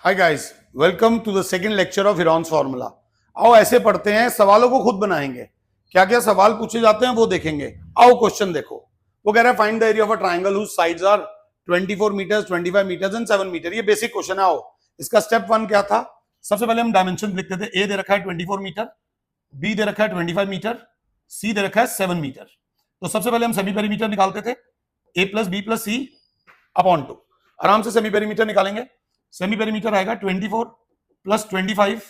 Hi guys, welcome to the second lecture of Heron's formula. आओ ऐसे पढ़ते हैं, सवालों को खुद बनाएंगे। क्या क्या सवाल पूछे जाते हैं वो देखेंगे। आओ क्वेश्चन देखो। वो कह रहा है find the area of a triangle whose sides are 24 meters, 25 meters and 7 meter. ये बेसिक क्वेश्चन है। आओ, इसका स्टेप वन क्या था? सबसे पहले हम डायमेंशन लिखते थे। ए दे रखा है 24 मीटर, बी दे रखा है 25 मीटर, सी दे रखा है 7 मीटर। तो सबसे पहले हम सेमी पेरीमीटर निकालते थे, ए प्लस बी प्लस सी अपॉन 2। आराम से सेमी पेरीमीटर निकालेंगे। सेमी पेरीमीटर आएगा 24 प्लस 25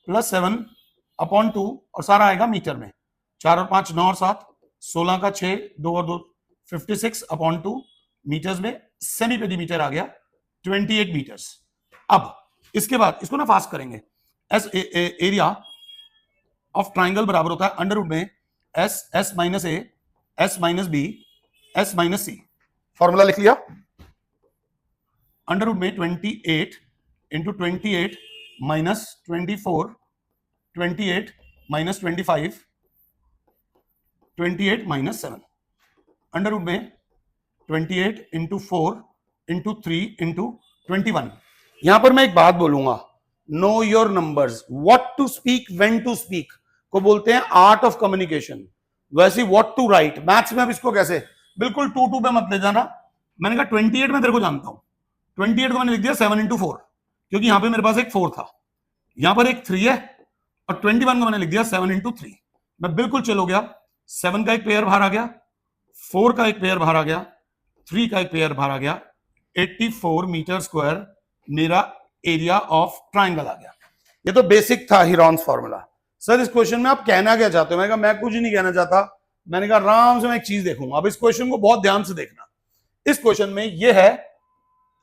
प्लस 7 अपॉन 2 और सारा आएगा मीटर में। 4 और 5 9 और 7 16 का 6 2 और 2 56 अपॉन 2 मीटर्स में सेमी पेरीमीटर आ गया 28 मीटर्स। अब इसके बाद इसको ना फास्ट करेंगे। एस एरिया ऑफ ट्राइंगल बराबर होता है अंडर रूट में s s minus a s minus b s minus c. Formula लिख लिया। अंडर रूट में 28 into 28 minus 24 28 minus 25 28 minus 7 under root में 28 इंटू 4 इंटू 3 इंटू 21। यहां पर मैं एक बात बोलूंगा, know your numbers. What to speak, when to speak को बोलते हैं आर्ट ऑफ कम्युनिकेशन। वैसे व्हाट टू राइट मैथ्स में अब इसको कैसे, बिल्कुल 2 पे मत ले जाना। मैंने कहा 28 में तेरे को जानता हूं, 28 को मैंने लिख दिया 7 इंटू 4 क्योंकि यहां पे मेरे पास एक 4 था, यहां पर एक 3 है और 21 को मैंने लिख दिया 7 इंटू 3। मैं बिल्कुल चलो गया। 7 का एक पेयर बाहर आ गया, 4 का एक पेयर बाहर आ गया, 3 का एक पेयर बाहर आ गया। 84 मीटर स्क्वायर मेरा एरिया ऑफ ट्राइंगल आ गया। ये तो बेसिक था हिरॉन्स फार्मूला। सर इस क्वेश्चन में आप कहना क्या चाहते हो? मैंने कहा मैं कुछ नहीं कहना चाहता। मैंने कहा आराम से मैं एक चीज देखूंगा। अब इस क्वेश्चन को बहुत ध्यान से देखना। इस क्वेश्चन में ये है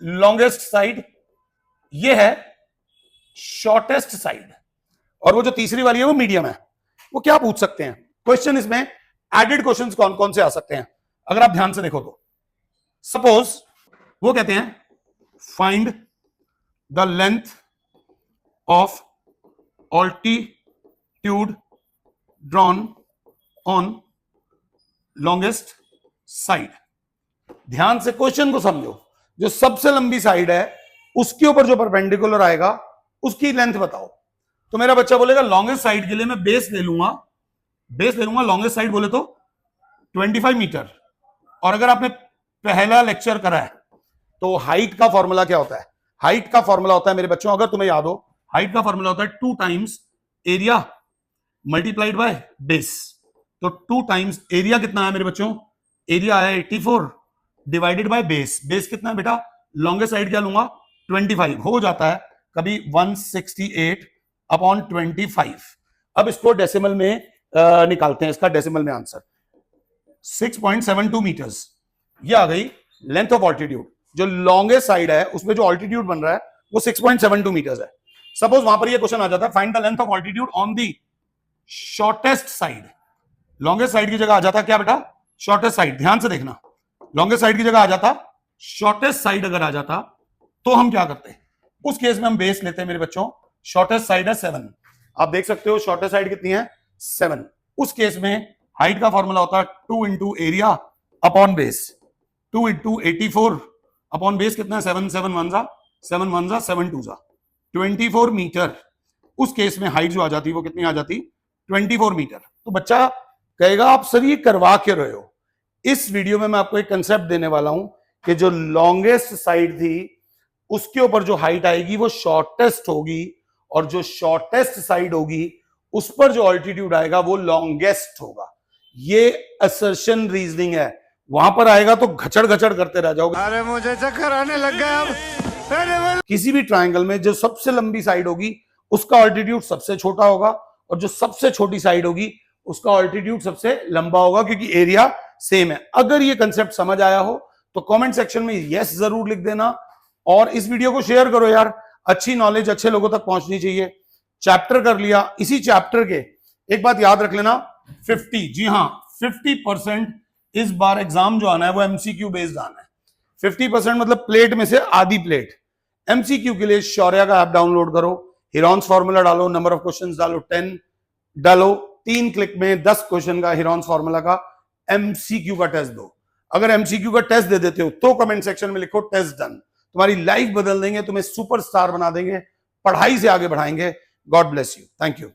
लॉन्गेस्ट साइड, ये है शॉर्टेस्ट साइड, और वो जो तीसरी वाली है वो मीडियम है। वो क्या पूछ सकते हैं क्वेश्चन? इसमें एडेड क्वेश्चंस कौन कौन से आ सकते हैं अगर आप ध्यान से देखो तो? सपोज वो कहते हैं find the length of altitude drawn on longest side. ध्यान से क्वेश्चन को समझो। जो सबसे लंबी साइड है उसके ऊपर जो परपेंडिकुलर आएगा उसकी लेंथ बताओ। तो मेरा बच्चा बोलेगा लॉन्गेस्ट साइड के लिए मैं बेस ले लूंगा। बेस ले लूंगा लॉन्गेस्ट साइड बोले तो 25 मीटर। और अगर आपने पहला लेक्चर करा है तो हाइट का फॉर्मूला क्या होता है? हाइट का फॉर्मूला होता है मेरे बच्चों, अगर तुम्हें याद हो, हाइट का फॉर्मूला होता है 2 times area multiplied by base. तो 2 टाइम्स एरिया कितना है मेरे बच्चों? एरिया है 84 डिवाइडेड बाय बेस। बेस कितना है बेटा? लॉन्गेस्ट साइड क्या लूंगा? 25 हो जाता है कभी 168 अपॉन 25। अब इसको डेसिमल में निकालते हैं। इसका डेसिमल में आंसर 6.72 मीटर्स। ये आ गई लेंथ ऑफ ऑल्टीट्यूड। जो लॉन्गेस्ट साइड है उसमें जो ऑल्टीट्यूड बन रहा है वो 6.72 मीटर्स है। सपोज वहां पर ये क्वेश्चन आ जाता है find the length of altitude on the shortest side. Longest side की जगह आ जाता क्या बेटा? Shortest side. ध्यान से देखना, लॉन्गेस्ट साइड की जगह आ जाता शॉर्टेस्ट साइड। अगर आ जाता तो हम क्या करते? उस केस में हम बेस लेते हैं मेरे बच्चों। शॉर्टेस्ट साइड है 7, आप देख सकते हो शॉर्टेस्ट साइड कितनी है? 7। उस केस में हाइट का फॉर्मूला होता है 2 into area upon base. 2 into 84 upon base कितना है? 7 7 1 जा 7 1 जा 7 2 जा 24 मीटर। उस केस में हाइट जो आ जाती वो कितनी आ जाती? 24 मीटर। तो बच्चा कहेगा आप सर ये करवा के रहे हो। इस वीडियो में मैं आपको एक कंसेप्ट देने वाला हूं कि जो लॉन्गेस्ट साइड थी उसके ऊपर जो हाइट आएगी वो शॉर्टेस्ट होगी, और जो शॉर्टेस्ट साइड होगी उस पर जो ऑल्टीट्यूड आएगा वो लॉन्गेस्ट होगा। ये असर्शन रीजनिंग है। वहां पर आएगा तो घचड़ घचड़ करते रह जाओगे। अरे मुझे चक्कर आने लग गया अब। किसी भी ट्राइंगल में जो सबसे लंबी साइड होगी उसका ऑल्टीट्यूड सबसे छोटा होगा, और जो सबसे छोटी साइड होगी उसका ऑल्टीट्यूड सबसे लंबा होगा, क्योंकि एरिया सेम है। अगर ये कंसेप्ट समझ आया हो तो कमेंट सेक्शन में यस जरूर लिख देना, और इस वीडियो को शेयर करो यार। अच्छी नॉलेज अच्छे लोगों तक पहुंचनी चाहिए। चैप्टर कर लिया। इसी चैप्टर के एक बात याद रख लेना, 50, जी हाँ 50% इस बार एग्जाम जो आना है वो एमसीक्यू बेस्ड आना है। 50% मतलब प्लेट में से आधी प्लेट। एमसीक्यू के लिए शौर्या का ऐप डाउनलोड करो, हिरॉन्स फार्मूला डालो, नंबर ऑफ क्वेश्चंस डालो 10 डालो, 3 क्लिक में 10 क्वेश्चन का हिरॉन्स फार्मूला का एमसीक्यू का टेस्ट दो। अगर एमसीक्यू का टेस्ट दे देते हो तो कमेंट सेक्शन में लिखो टेस्ट डन। तुम्हारी लाइफ बदल देंगे, तुम्हें सुपरस्टार बना देंगे, पढ़ाई से आगे बढ़ाएंगे। God bless you. Thank you.